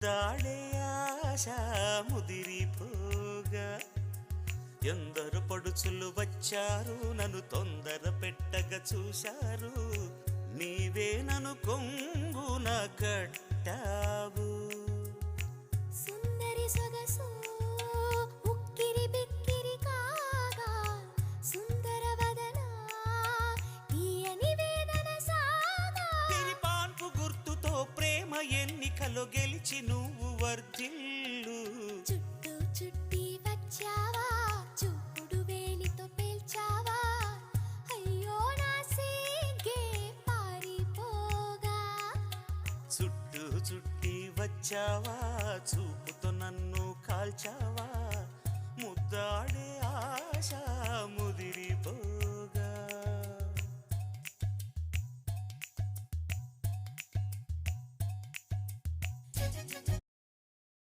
దాడే ఆశ ముదిరిపోగా ఎందరు పడుచులు వచ్చారు నన్ను తొందర పెట్టగా చూశారు నీవే నన్ను కొంగున కట్టావు సుందరి సొగసు ఉక్కిరి బిక్కిరి కాగా సుందర వదన తీయని వేదన సాగా తిరిపాన్పు గుర్తుతో ప్రేమ ఎన్నికలో గెలిచి నువ్వు వర్ధిల్లు చుట్టూ చుట్టి వచ్చావా చూపుడు వేలితో పేల్చావా అయ్యో నా సిగ్గే పారిపోగా చుట్టూ చుట్టి వచ్చావా చూపుతో నన్ను కాల్చావా ముద్దాడే ఆశ ముదిరిపోగా